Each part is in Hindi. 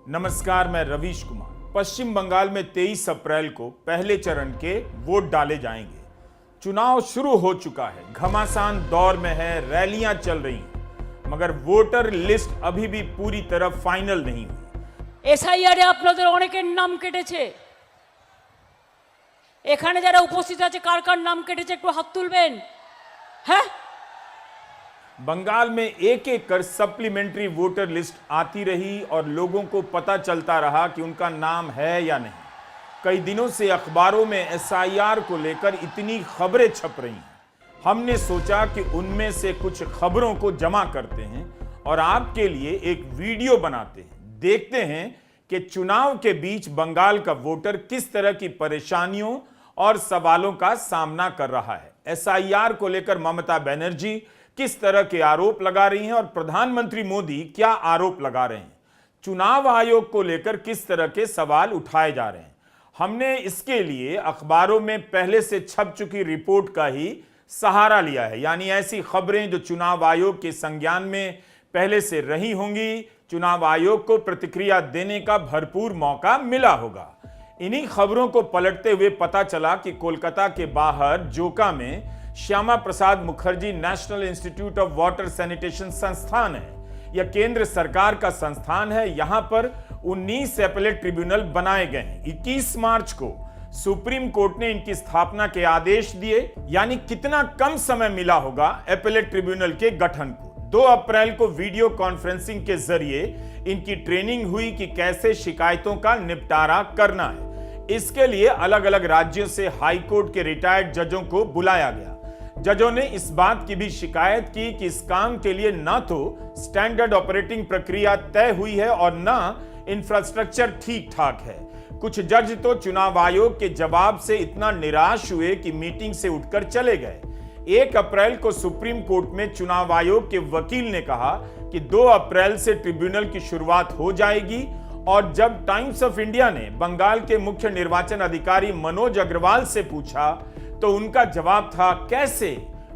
नमस्कार, मैं रवीश कुमार। पश्चिम बंगाल में 23 अप्रैल को पहले चरण के वोट डाले जाएंगे। चुनाव शुरू हो चुका है, घमासान दौर में है, रैलियां चल रही हैं, मगर वोटर लिस्ट अभी भी पूरी तरह फाइनल नहीं हुई। এসআইআরে আপনাদের অনেকের নাম কেটেছে। এখানে যারা উপস্থিত আছে কার কার নাম কেটেছে একটু হাত তুলবেন। হ্যাঁ, बंगाल में एक एक कर सप्लीमेंट्री वोटर लिस्ट आती रही और लोगों को पता चलता रहा कि उनका नाम है या नहीं। कई दिनों से अखबारों में एसआईआर को लेकर इतनी खबरें छप रही हैं। हमने सोचा कि उनमें से कुछ खबरों को जमा करते हैं और आपके लिए एक वीडियो बनाते हैं। देखते हैं कि चुनाव के बीच बंगाल का वोटर किस तरह की परेशानियों और सवालों का सामना कर रहा है। एसआईआर को लेकर ममता बनर्जी किस तरह के आरोप लगा रही हैं और प्रधानमंत्री मोदी क्या आरोप लगा रहे हैं। चुनाव आयोग को लेकर किस तरह के सवाल उठाए जा रहे हैं। हमने इसके लिए अखबारों में पहले से छप चुकी रिपोर्ट का ही सहारा लिया है, यानी ऐसी खबरें जो चुनाव आयोग के संज्ञान में पहले से रही होंगी। चुनाव आयोग को प्रतिक्रिया देने का भरपूर मौका मिला होगा। इन्हीं खबरों को पलटते हुए पता चला कि कोलकाता के बाहर जोका में Shyama Prasad Mukherjee national institute of water sanitation संस्थान है। यह केंद्र सरकार का संस्थान है। यहां पर 19 एपेलेट ट्रिब्यूनल बनाए गए हैं। 21 मार्च को सुप्रीम कोर्ट ने इनकी स्थापना के आदेश दिए, यानी कितना कम समय मिला होगा एपेलेट ट्रिब्यूनल के गठन को। 2 अप्रैल को वीडियो कॉन्फ्रेंसिंग के जरिए इनकी ट्रेनिंग हुई कि कैसे शिकायतों का निपटारा करना है। इसके लिए अलग अलग राज्यों से हाईकोर्ट के रिटायर्ड जजों को बुलाया गया। जजों ने इस बात की भी शिकायत की कि इस काम के लिए न तो स्टैंडर्ड ऑपरेटिंग प्रक्रिया तय हुई है और न इंफ्रास्ट्रक्चर ठीक ठाक है। कुछ जज तो चुनाव आयोग के जवाब से इतना निराश हुए कि मीटिंग से उठकर चले गए। 1 अप्रैल को सुप्रीम कोर्ट में चुनाव आयोग के वकील ने कहा कि 2 अप्रैल से ट्रिब्यूनल की शुरुआत हो जाएगी। और जब टाइम्स ऑफ इंडिया ने बंगाल के मुख्य निर्वाचन अधिकारी मनोज अग्रवाल से पूछा तो उनका जवाब था, कैसे?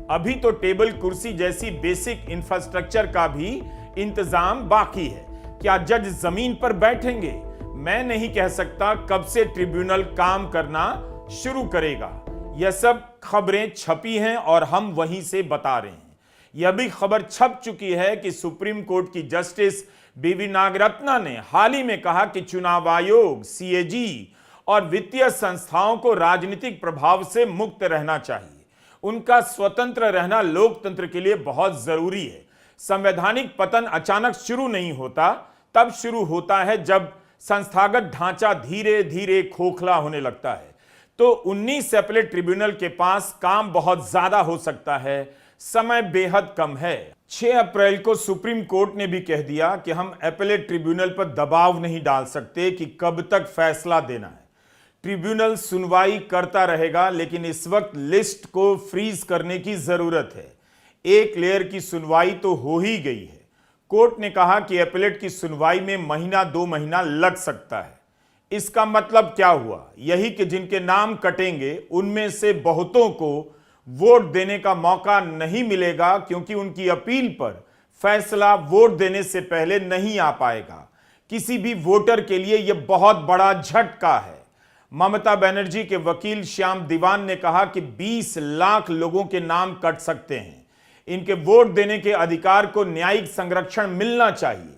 अभी तो टेबल कुर्सी जैसी बेसिक इंफ्रास्ट्रक्चर का भी इंतजाम बाकी है। क्या जज जमीन पर बैठेंगे? मैं नहीं कह सकता कब से ट्रिब्यूनल काम करना शुरू करेगा। यह सब खबरें छपी हैं और हम वहीं से बता रहे हैं। यह भी खबर छप चुकी है कि सुप्रीम कोर्ट की जस्टिस बीवी नागरत्ना ने हाल ही में कहा कि चुनाव आयोग, सीएजी और वित्तीय संस्थाओं को राजनीतिक प्रभाव से मुक्त रहना चाहिए। उनका स्वतंत्र रहना लोकतंत्र के लिए बहुत जरूरी है। संवैधानिक पतन अचानक शुरू नहीं होता, तब शुरू होता है जब संस्थागत ढांचा धीरे धीरे खोखला होने लगता है। तो 19 एपेलेट ट्रिब्यूनल के पास काम बहुत ज्यादा हो सकता है, समय बेहद कम है। 6 अप्रैल को सुप्रीम कोर्ट ने भी कह दिया कि हम एपेलेट ट्रिब्यूनल पर दबाव नहीं डाल सकते कि कब तक फैसला देना है। ट्रिब्यूनल सुनवाई करता रहेगा, लेकिन इस वक्त लिस्ट को फ्रीज करने की जरूरत है। एक लेयर की सुनवाई तो हो ही गई है। कोर्ट ने कहा कि एपेलेट की सुनवाई में महीना 2 महीना लग सकता है। इसका मतलब क्या हुआ? यही कि जिनके नाम कटेंगे उनमें से बहुतों को वोट देने का मौका नहीं मिलेगा, क्योंकि उनकी अपील पर फैसला वोट देने से पहले नहीं आ पाएगा। किसी भी वोटर के लिए यह बहुत बड़ा झटका है। ममता बनर्जी के वकील श्याम दीवान ने कहा कि 20 लाख लोगों के नाम कट सकते हैं। इनके वोट देने के अधिकार को न्यायिक संरक्षण मिलना चाहिए।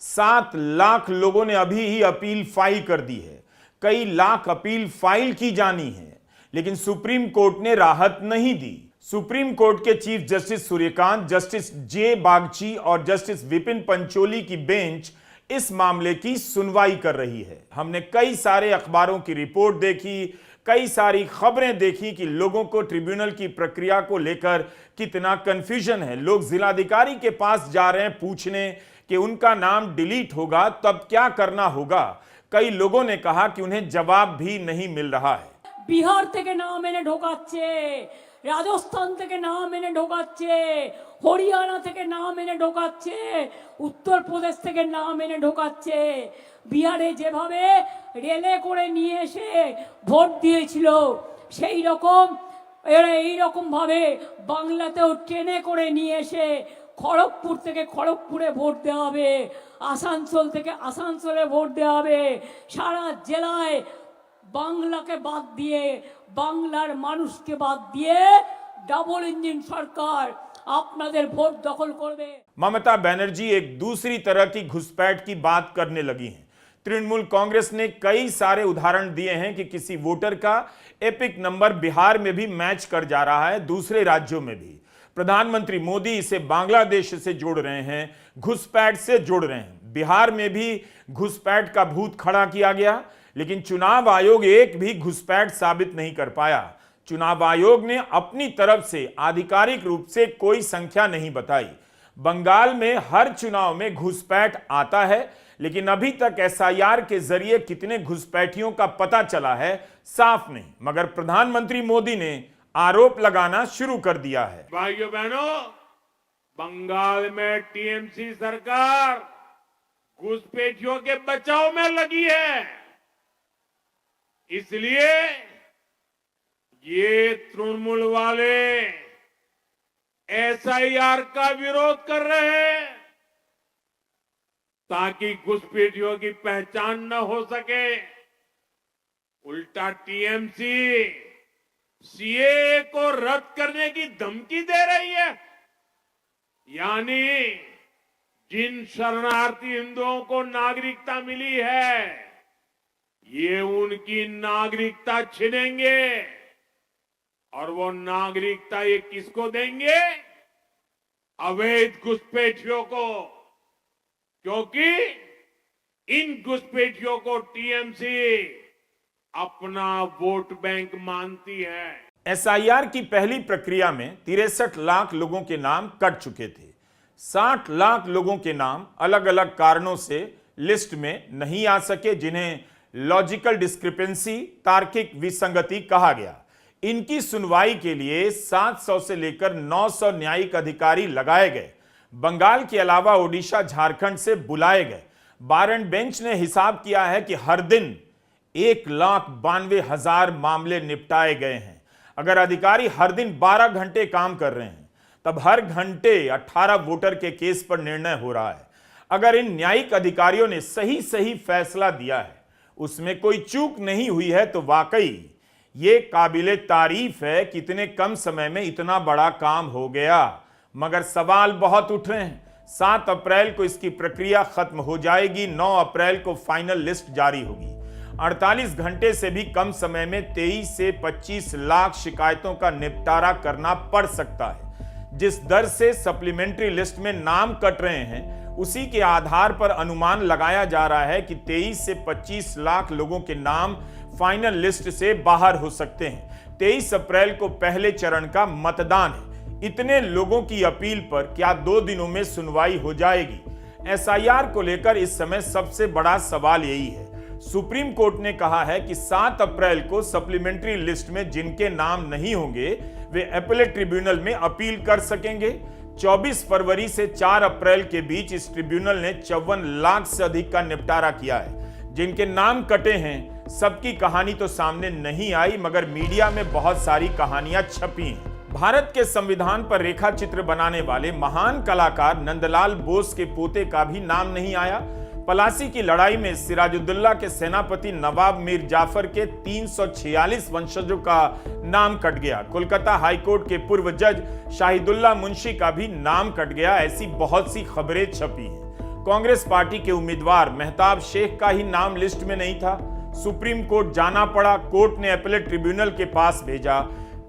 7 लाख लोगों ने अभी ही अपील फाइल कर दी है। कई लाख अपील फाइल की जानी है, लेकिन सुप्रीम कोर्ट ने राहत नहीं दी। सुप्रीम कोर्ट के chief justice Suryakant, justice J Bagchi और जस्टिस विपिन पंचोली की बेंच इस मामले की सुनवाई कर रही है। हमने कई सारे अखबारों की रिपोर्ट देखी, कई सारी खबरें देखी कि लोगों को ट्रिब्यूनल की प्रक्रिया को लेकर कितना कंफ्यूजन है। लोग जिलाधिकारी के पास जा रहे हैं पूछने कि उनका नाम डिलीट होगा तब क्या करना होगा। कई लोगों ने कहा कि उन्हें जवाब भी नहीं मिल रहा है। বিহার থেকে নাম এনে ঢোকাচ্ছে, রাজস্থান থেকে নাম এনে ঢোকাচ্ছে, হরিয়ানা থেকে নাম এনে ঢোকাচ্ছে, উত্তরপ্রদেশ থেকে নাম এনে ঢোকাচ্ছে। বিহারে যেভাবে রেলে করে নিয়ে এসে ভোট দিয়েছিল সেই রকম এরা এইরকম ভাবে বাংলাতেও ট্রেনে করে নিয়ে এসে খড়গপুর থেকে খড়গপুরে ভোট দেওয়া হবে, আসানসোল থেকে আসানসোলে ভোট দেওয়া হবে। সারা জেলায় বাংলাকে বাদ দিয়ে, বাংলার মানুষকে বাদ দিয়ে ডাবল ইঞ্জিন সরকার আপনাদের ভোট দখল করবে। ममता बनर्जी एक दूसरी तरह की घुसपैठ की बात करने लगी हैं। तृणमूल कांग्रेस ने कई सारे उदाहरण दिए हैं कि किसी वोटर का एपिक नंबर बिहार में भी मैच कर जा रहा है, दूसरे राज्यों में भी। प्रधानमंत्री मोदी इसे बांग्लादेश से जोड़ रहे हैं, घुसपैठ से जोड़ रहे हैं। बिहार में भी घुसपैठ का भूत खड़ा किया गया, लेकिन चुनाव आयोग एक भी घुसपैठ साबित नहीं कर पाया। चुनाव आयोग ने अपनी तरफ से आधिकारिक रूप से कोई संख्या नहीं बताई। बंगाल में हर चुनाव में घुसपैठ आता है, लेकिन अभी तक एसआईआर के जरिए कितने घुसपैठियों का पता चला है साफ नहीं। मगर प्रधानमंत्री मोदी ने आरोप लगाना शुरू कर दिया है। भाइयों बहनों, बंगाल में टीएमसी सरकार घुसपैठियों के बचाव में लगी है, इसलिए ये तृणमूल वाले एसआईआर का विरोध कर रहे हैं ताकि घुसपैठियों की पहचान न हो सके। उल्टा टीएमसी सीएए को रद्द करने की धमकी दे रही है, यानी जिन शरणार्थी हिंदुओं को नागरिकता मिली है, ये उनकी नागरिकता छीनेंगे। और वो नागरिकता ये किसको देंगे? अवैध घुसपैठियों को, क्योंकि इन घुसपैठियों को टीएमसी अपना वोट बैंक मानती है। एसआईआर की पहली प्रक्रिया में 63 लाख लोगों के नाम कट चुके थे। 60 लाख लोगों के नाम अलग अलग कारणों से लिस्ट में नहीं आ सके, जिन्हें लॉजिकल डिस्क्रिपेंसी, तार्किक विसंगति कहा गया। इनकी सुनवाई के लिए 700 से लेकर 900 न्यायिक अधिकारी लगाए गए। बंगाल के अलावा ओडिशा, झारखंड से बुलाए गए। बार एंड बेंच ने हिसाब किया है कि हर दिन 1,92,000 मामले निपटाए गए हैं। अगर अधिकारी हर दिन 12 घंटे काम कर रहे हैं, तब हर घंटे 18 वोटर के केस पर निर्णय हो रहा है। अगर इन न्यायिक अधिकारियों ने सही फैसला दिया है, उसमें कोई चूक नहीं हुई है, तो वाकई ये काबिले तारीफ है कि इतने कम समय में इतना बड़ा काम हो गया। मगर सवाल बहुत उठ रहे हैं। 7 अप्रैल को इसकी प्रक्रिया खत्म हो जाएगी, 9 अप्रैल को फाइनल लिस्ट जारी होगी। 48 घंटे से भी कम समय में 23 से 25 लाख शिकायतों का निपटारा करना पड़ सकता है। जिस दर से सप्लीमेंट्री लिस्ट में नाम कट रहे हैं, उसी के आधार पर अनुमान लगाया जा रहा है कि 23 से 25 लाख लोगों के नाम फाइनल लिस्ट से बाहर हो सकते हैं। 23 अप्रैल को पहले चरण का मतदान है। इतने लोगों की अपील पर क्या 2 दिनों में सुनवाई हो जाएगी? एसआईआर को लेकर इस समय सबसे बड़ा सवाल यही है। सुप्रीम कोर्ट ने कहा है कि 7 अप्रैल को सप्लीमेंट्री लिस्ट में जिनके नाम नहीं होंगे, वे अपीलेट ट्रिब्यूनल में अपील कर सकेंगे। 24 फरवरी से 4 अप्रैल के बीच इस ट्रिब्यूनल ने 54 लाख से अधिक का निपटारा किया है। जिनके नाम कटे हैं, सबकी कहानी तो सामने नहीं आई, मगर मीडिया में बहुत सारी कहानियां छपी हैं। भारत के संविधान पर रेखा चित्र बनाने वाले महान कलाकार नंदलाल बोस के पोते का भी नाम नहीं आया। पलासी की लड़ाई में सिराजुद्दौला के सेनापति नवाब मीर जाफर के 346 वंशजों का नाम कट गया। कोलकाता हाईकोर्ट के पूर्व जज शाहिदुल्ला मुंशी का भी नाम कट गया। ऐसी बहुत सी खबरें छपी हैं। कांग्रेस पार्टी के उम्मीदवार मेहताब शेख का ही नाम लिस्ट में नहीं था। सुप्रीम कोर्ट जाना पड़ा। कोर्ट ने अपीलेट ट्रिब्यूनल के पास भेजा।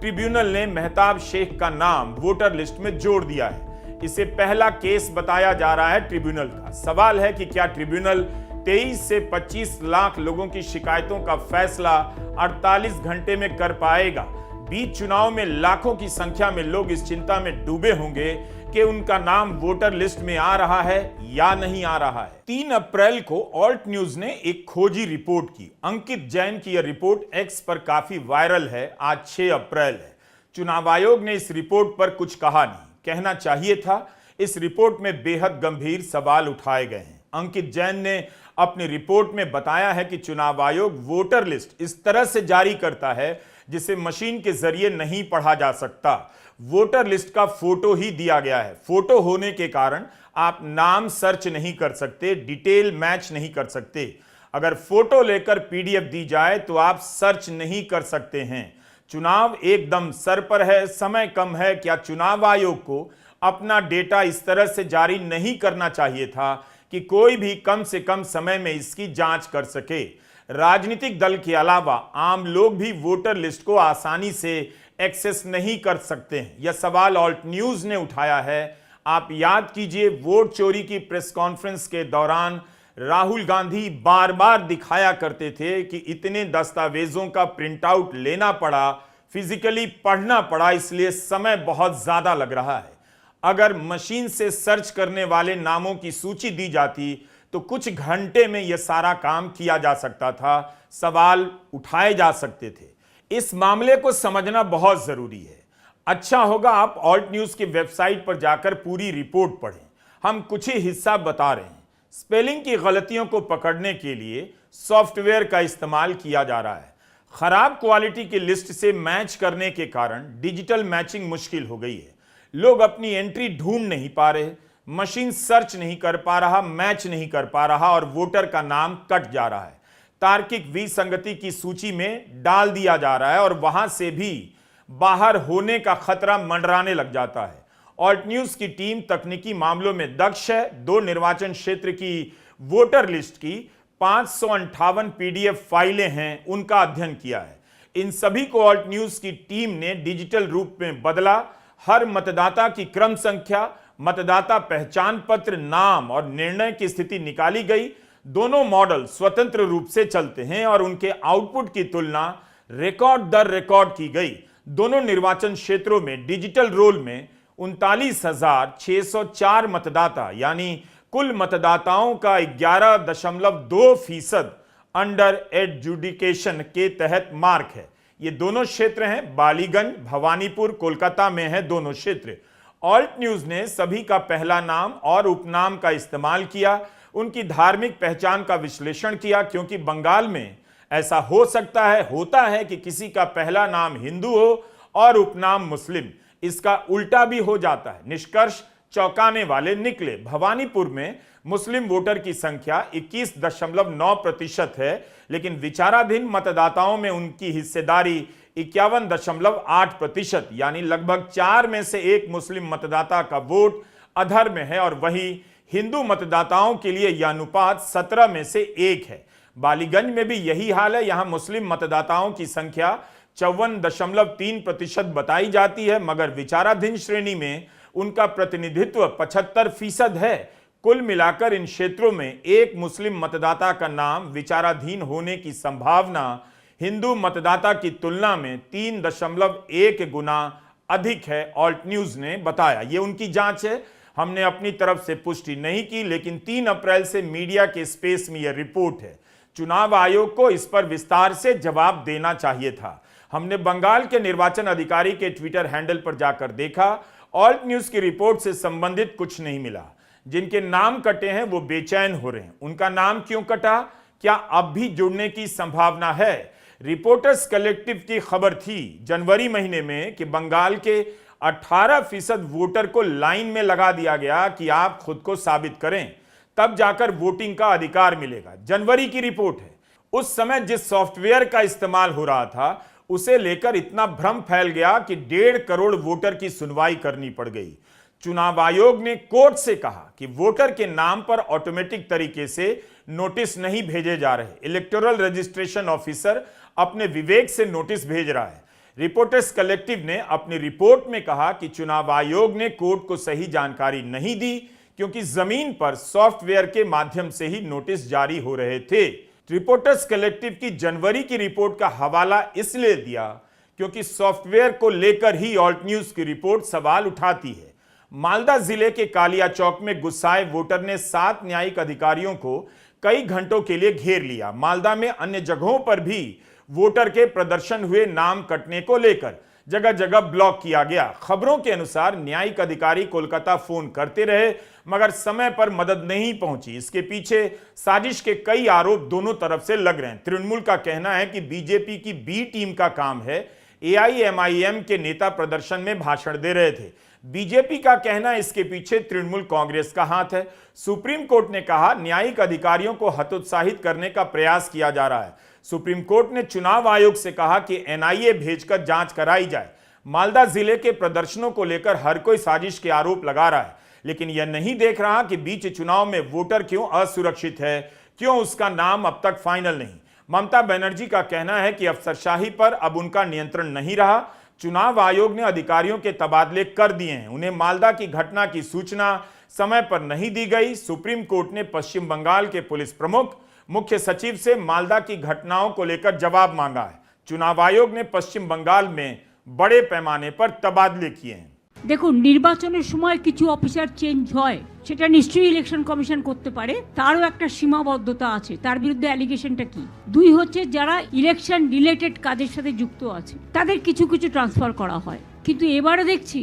ट्रिब्यूनल ने मेहताब शेख का नाम वोटर लिस्ट में जोड़ दिया है। इसे पहला केस बताया जा रहा है ट्रिब्यूनल का। सवाल है कि क्या ट्रिब्यूनल 23 से 25 लाख लोगों की शिकायतों का फैसला 48 घंटे में कर पाएगा? बीच चुनाव में लाखों की संख्या में लोग इस चिंता में डूबे होंगे कि उनका नाम वोटर लिस्ट में आ रहा है या नहीं आ रहा है। 3 अप्रैल को ऑल्ट न्यूज ने एक खोजी रिपोर्ट की। अंकित जैन की यह रिपोर्ट एक्स पर काफी वायरल है। आज 6 अप्रैल है। चुनाव आयोग ने इस रिपोर्ट पर कुछ कहा नहीं, कहना चाहिए था। इस रिपोर्ट में बेहद गंभीर सवाल उठाए गए हैं। अंकित जैन ने अपनी रिपोर्ट में बताया है कि चुनाव आयोग वोटर लिस्ट इस तरह से जारी करता है जिसे मशीन के जरिए नहीं पढ़ा जा सकता। वोटर लिस्ट का फोटो ही दिया गया है। फोटो होने के कारण आप नाम सर्च नहीं कर सकते, डिटेल मैच नहीं कर सकते। अगर फोटो लेकर पीडीएफ दी जाए तो आप सर्च नहीं कर सकते हैं। चुनाव एकदम सर पर है, समय कम है। क्या चुनाव आयोग को अपना डेटा इस तरह से जारी नहीं करना चाहिए था कि कोई भी कम से कम समय में इसकी जांच कर सके? राजनीतिक दल के अलावा आम लोग भी वोटर लिस्ट को आसानी से एक्सेस नहीं कर सकते हैं। यह सवाल ऑल्ट न्यूज ने उठाया है। आप याद कीजिए, वोट चोरी की प्रेस कॉन्फ्रेंस के दौरान राहुल गांधी बार बार दिखाया करते थे कि इतने दस्तावेजों का प्रिंट आउट लेना पड़ा, फिजिकली पढ़ना पड़ा, इसलिए समय बहुत ज्यादा लग रहा है। अगर मशीन से सर्च करने वाले नामों की सूची दी जाती तो कुछ घंटे में यह सारा काम किया जा सकता था, सवाल उठाए जा सकते थे। इस मामले को समझना बहुत जरूरी है। अच्छा होगा आप ऑल्ट न्यूज की वेबसाइट पर जाकर पूरी रिपोर्ट पढ़ें। हम कुछ ही हिस्सा बता रहे हैं। स्पेलिंग की गलतियों को पकड़ने के लिए सॉफ्टवेयर का इस्तेमाल किया जा रहा है। खराब क्वालिटी की लिस्ट से मैच करने के कारण डिजिटल मैचिंग मुश्किल हो गई है। लोग अपनी एंट्री ढूंढ नहीं पा रहे, मशीन सर्च नहीं कर पा रहा, मैच नहीं कर पा रहा और वोटर का नाम कट जा रहा है। तार्किक विसंगति की सूची में डाल दिया जा रहा है और वहां से भी बाहर होने का खतरा मंडराने लग जाता है। ऑल्ट न्यूज की टीम तकनीकी मामलों में दक्ष है। 2 निर्वाचन क्षेत्र की वोटर लिस्ट की 558 पीडीएफ फाइलें हैं, उनका अध्ययन किया है। इन सभी को ऑल्ट न्यूज की टीम ने डिजिटल रूप में बदला। हर मतदाता की क्रम संख्या, मतदाता पहचान पत्र, नाम और निर्णय की स्थिति निकाली गई। दोनों मॉडल स्वतंत्र रूप से चलते हैं और उनके आउटपुट की तुलना रिकॉर्ड दर रिकॉर्ड की गई। दोनों निर्वाचन क्षेत्रों में डिजिटल रोल में 39,604 मतदाता यानी कुल मतदाताओं का 11.2% अंडर एडजुडिकेशन के तहत मार्क है। ये दोनों क्षेत्र हैं बालीगंज, भवानीपुर, कोलकाता में है दोनों क्षेत्र। ऑल्ट न्यूज ने सभी का पहला नाम और उपनाम का इस्तेमाल किया, उनकी धार्मिक पहचान का विश्लेषण किया, क्योंकि बंगाल में ऐसा हो सकता है, होता है कि किसी का पहला नाम हिंदू हो और उपनाम मुस्लिम। इसका उल्टा भी हो जाता है। निष्कर्ष चौंकाने वाले निकले। भवानीपुर में मुस्लिम वोटर की संख्या 21.9% है, लेकिन विचाराधीन मतदाताओं में उनकी हिस्सेदारी 51.8% यानी लगभग 4 में से 1 मुस्लिम मतदाता का वोट अधर में है और वहीं हिंदू मतदाताओं के लिए यह अनुपात 17 में से 1 है। बालीगंज में भी यही हाल है। यहां मुस्लिम मतदाताओं की संख्या 54.3% बताई जाती है, मगर विचाराधीन श्रेणी में उनका प्रतिनिधित्व 75% है। कुल मिलाकर इन क्षेत्रों में 1 मुस्लिम मतदाता का नाम विचाराधीन होने की संभावना हिंदू मतदाता की तुलना में 3.1 गुना अधिक है, ऑल्ट न्यूज ने बताया। यह उनकी जांच है, हमने अपनी तरफ से पुष्टि नहीं की, लेकिन 3 अप्रैल से मीडिया के स्पेस में यह रिपोर्ट है। चुनाव आयोग को इस पर विस्तार से जवाब देना चाहिए था। हमने बंगाल के निर्वाचन अधिकारी के ट्विटर हैंडल पर जाकर देखा, ऑल्ट न्यूज की रिपोर्ट से संबंधित कुछ नहीं मिला। जिनके नाम कटे हैं वो बेचैन हो रहे हैं। उनका नाम क्यों कटा? क्या अब भी जुड़ने की संभावना है? रिपोर्टर्स कलेक्टिव की खबर थी जनवरी महीने में कि बंगाल के 18% वोटर को लाइन में लगा दिया गया कि आप खुद को साबित करें, तब जाकर वोटिंग का अधिकार मिलेगा। जनवरी की रिपोर्ट है। उस समय जिस सॉफ्टवेयर का इस्तेमाल हो रहा था उसे लेकर इतना भ्रम फैल गया कि 1.5 करोड़ वोटर की सुनवाई करनी पड़ गई। चुनाव आयोग ने कोर्ट से कहा कि वोटर के नाम पर ऑटोमेटिक तरीके से नोटिस नहीं भेजे जा रहे। इलेक्टोरल रजिस्ट्रेशन ऑफिसर अपने विवेक से नोटिस भेज रहा है। रिपोर्टर्स कलेक्टिव ने अपनी रिपोर्ट में कहा कि चुनाव आयोग ने कोर्ट को सही जानकारी नहीं दी, क्योंकि जमीन पर सॉफ्टवेयर के माध्यम से ही नोटिस जारी हो रहे थे। रिपोर्टर्स कलेक्टिव की जनवरी की रिपोर्ट का हवाला इसलिए दिया क्योंकि सॉफ्टवेयर को लेकर ही ऑल्ट न्यूज की रिपोर्ट सवाल उठाती है। मालदा जिले के कालिया चौक में गुस्साए वोटर ने 7 न्यायिक अधिकारियों को कई घंटों के लिए घेर लिया। मालदा में अन्य जगहों पर भी वोटर के प्रदर्शन हुए नाम कटने को लेकर। जगह जगह ब्लॉक किया गया। खबरों के अनुसार न्यायिक अधिकारी कोलकाता फोन करते रहे मगर समय पर मदद नहीं पहुंची। इसके पीछे साजिश के कई आरोप दोनों तरफ से लग रहे हैं। तृणमूल का कहना है कि बीजेपी की बी टीम का काम है। एआईएमआईएम के नेता प्रदर्शन में भाषण दे रहे थे। बीजेपी का कहना है इसके पीछे तृणमूल कांग्रेस का हाथ है। सुप्रीम कोर्ट ने कहा न्यायिक अधिकारियों को हतोत्साहित करने का प्रयास किया जा रहा है। सुप्रीम कोर्ट ने चुनाव आयोग से कहा कि एनआईए भेजकर जांच कराई जाए। मालदा जिले के प्रदर्शनों को लेकर हर कोई साजिश के आरोप लगा रहा है, लेकिन यह नहीं देख रहा कि बीच चुनाव में वोटर क्यों असुरक्षित है, क्यों उसका नाम अब तक फाइनल नहीं। ममता बनर्जी का कहना है कि अफसरशाही पर अब उनका नियंत्रण नहीं रहा। चुनाव आयोग ने अधिकारियों के तबादले कर दिए हैं। उन्हें मालदा की घटना की सूचना समय पर नहीं दी गई। सुप्रीम कोर्ट ने पश्चिम बंगाल के पुलिस प्रमुख मुख्य सचिव से मालदा की घटनाओं को लेकर जवाब मांगा है। चुनाव आयोग ने पश्चिम बंगाल में बड़े पैमाने पर तबादले किए हैं। দেখুন, নির্বাচনের সময় কিছু অফিসার চেঞ্জ হয়, সেটা নিশ্চয়ই ইলেকশন কমিশন করতে পারে। তারও একটা সীমাবদ্ধতা আছে। তার বিরুদ্ধে অ্যালিগেশনটা কি? দুই হচ্ছে যারা ইলেকশন রিলেটেড কাজের সাথে যুক্ত আছে তাদের কিছু কিছু ট্রান্সফার করা হয়। কিন্তু এবারে দেখছি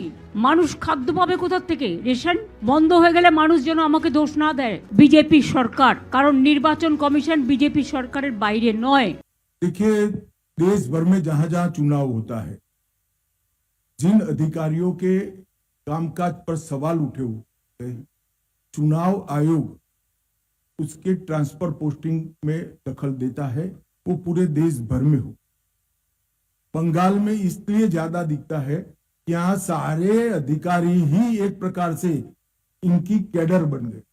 মানুষ খাদ্য পাবে কোথা থেকে? রেশন বন্ধ হয়ে গেলে মানুষ যেন আমাকে দোষ না দেয় বিজেপি সরকার, কারণ নির্বাচন কমিশন বিজেপি সরকারের বাইরে নয়। देखिए, देश भर में जहां जहां चुनाव होता है, जिन अधिकारियों के कामकाज पर सवाल उठे हुए हैं, चुनाव आयोग उसके ट्रांसफर पोस्टिंग में दखल देता है। वो पूरे देश भर में हो। बंगाल में इसलिए ज्यादा दिखता है कि यहाँ सारे अधिकारी ही एक प्रकार से इनकी कैडर बन गए,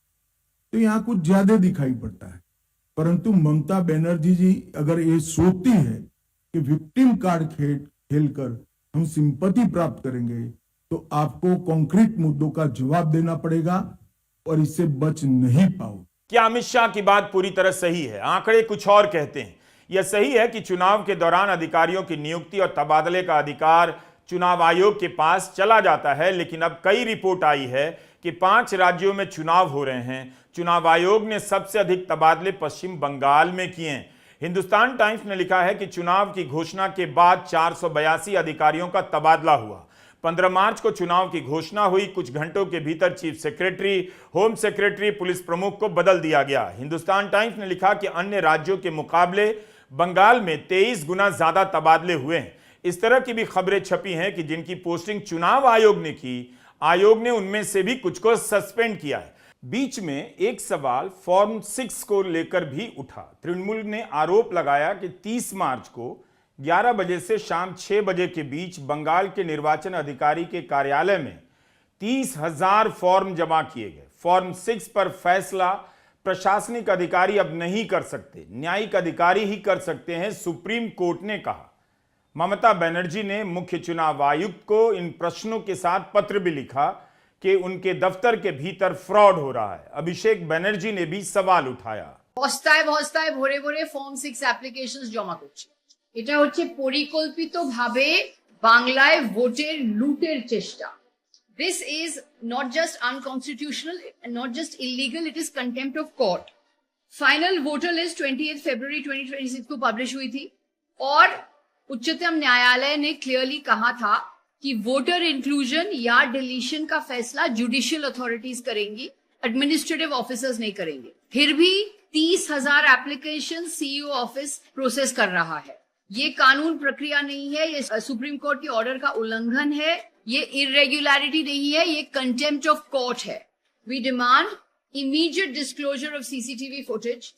तो यहाँ कुछ ज्यादा दिखाई पड़ता है। परंतु ममता बनर्जी जी अगर ये सोचती है कि विक्टिम कार्ड खेलकर हम सिंपैथी प्राप्त करेंगे, तो आपको कॉन्क्रीट मुद्दों का जवाब देना पड़ेगा और इससे बच नहीं पाओ। क्या अमित शाह की बात पूरी तरह सही है? आंकड़े कुछ और कहते हैं। यह सही है कि चुनाव के दौरान अधिकारियों की नियुक्ति और तबादले का अधिकार चुनाव आयोग के पास चला जाता है, लेकिन अब कई रिपोर्ट आई है कि 5 राज्यों में चुनाव हो रहे हैं। चुनाव आयोग ने सबसे अधिक तबादले पश्चिम बंगाल में किए हैं। हिंदुस्तान टाइम्स ने लिखा है कि चुनाव की घोषणा के बाद 482 अधिकारियों का तबादला हुआ। 15 मार्च को चुनाव की घोषणा हुई। कुछ घंटों के भीतर chief secretary, home secretary, police प्रमुख को बदल दिया गया। हिंदुस्तान टाइम्स ने लिखा कि अन्य राज्यों के मुकाबले बंगाल में 23 गुना ज्यादा तबादले हुए हैं। इस तरह की भी खबरें छपी हैं कि जिनकी पोस्टिंग चुनाव आयोग ने की, आयोग ने उनमें से भी कुछ को सस्पेंड किया है। बीच में एक सवाल फॉर्म 6 को लेकर भी उठा। तृणमूल ने आरोप लगाया कि 30 मार्च को 11 बजे से शाम 6 बजे के बीच बंगाल के निर्वाचन अधिकारी के कार्यालय में 30,000 फॉर्म जमा किए गए। फॉर्म 6 पर फैसला प्रशासनिक अधिकारी अब नहीं कर सकते, न्यायिक अधिकारी ही कर सकते हैं, सुप्रीम कोर्ट ने कहा। ममता बनर्जी ने मुख्य चुनाव आयुक्त को इन प्रश्नों के साथ पत्र भी लिखा कि उनके दफ्तर के भीतर फ्रॉड हो रहा है। अभिषेक बनर्जी ने भी सवाल उठाया। বস্তায় ভরে ভরে ফর্ম 6 অ্যাপ্লিকেশনস জমা করছে। এটা হচ্ছে পরিকল্পিতভাবে বাংলায় ভোটের লুটের চেষ্টা। This is not just unconstitutional, not just illegal, it is contempt of court. Final voter list 28 फरवरी 2026 को पब्लिश हुई थी और उच्चतम न्यायालय ने क्लियरली कहा था कि वोटर इंक्लूजन या डिलीशन का फैसला जुडिशियल अथॉरिटीज करेंगी, एडमिनिस्ट्रेटिव ऑफिसर्स नहीं करेंगे। फिर भी 30,000 एप्लीकेशन सीईओ ऑफिस प्रोसेस कर रहा है। ये कानून प्रक्रिया नहीं है, ये सुप्रीम कोर्ट के ऑर्डर का उल्लंघन है, ये इरेगुलरिटी नहीं है, ये कंटेम्प्ट ऑफ कोर्ट है। We demand immediate disclosure of CCTV footage,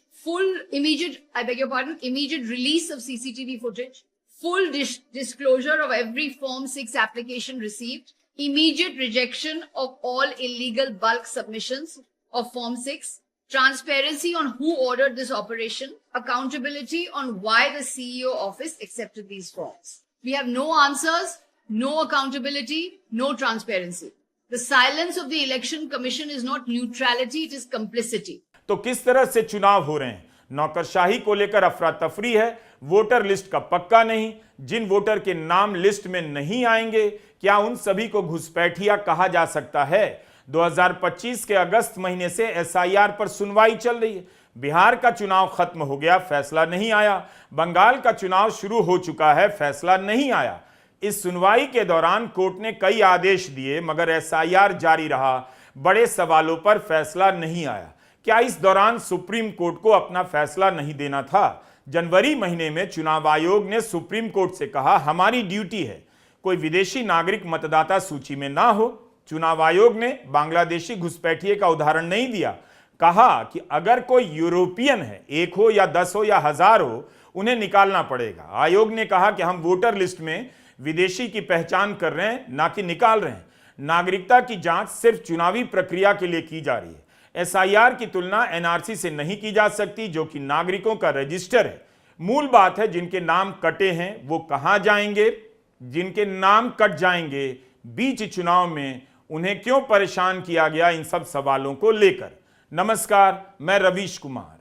immediate release of CCTV footage, full disclosure of every Form 6 application received, immediate rejection of all illegal bulk submissions of Form 6, transparency on who ordered this operation, accountability on why the CEO office accepted these forms. We have no answers, no accountability, no transparency. The silence of the Election Commission is not neutrality, it is complicity. तो किस तरह से चुनाव हो रहे हैं? नौकरशाही को लेकर अफरा तफरी है, वोटर लिस्ट का पक्का नहीं, जिन वोटर के नाम लिस्ट में नहीं आएंगे क्या उन सभी को घुसपैठिया कहा जा सकता है? 2025 के अगस्त महीने से एसआईआर पर सुनवाई चल रही है। बिहार का चुनाव खत्म हो गया, फैसला नहीं आया। बंगाल का चुनाव शुरू हो चुका है, फैसला नहीं आया। इस सुनवाई के दौरान कोर्ट ने कई आदेश दिए, मगर एसआईआर जारी रहा। बड़े सवालों पर फैसला नहीं आया। क्या इस दौरान सुप्रीम कोर्ट को अपना फैसला नहीं देना था? जनवरी महीने में चुनाव आयोग ने सुप्रीम कोर्ट से कहा, हमारी ड्यूटी है कोई विदेशी नागरिक मतदाता सूची में ना हो। चुनाव आयोग ने बांग्लादेशी घुसपैठिए का उदाहरण नहीं दिया। कहा कि अगर कोई यूरोपियन है, 1 हो या 10 हो या 1000 हो, उन्हें निकालना पड़ेगा। आयोग ने कहा कि हम वोटर लिस्ट में विदेशी की पहचान कर रहे हैं, ना कि निकाल रहे हैं। नागरिकता की जांच सिर्फ चुनावी प्रक्रिया के लिए की जा रही है। एसआईआर की तुलना एनआरसी से नहीं की जा सकती, जो कि नागरिकों का रजिस्टर है। मूल बात है, जिनके नाम कटे हैं वो कहां जाएंगे? जिनके नाम कट जाएंगे बीच चुनाव में, उन्हें क्यों परेशान किया गया? इन सब सवालों को लेकर नमस्कार, मैं रवीश कुमार।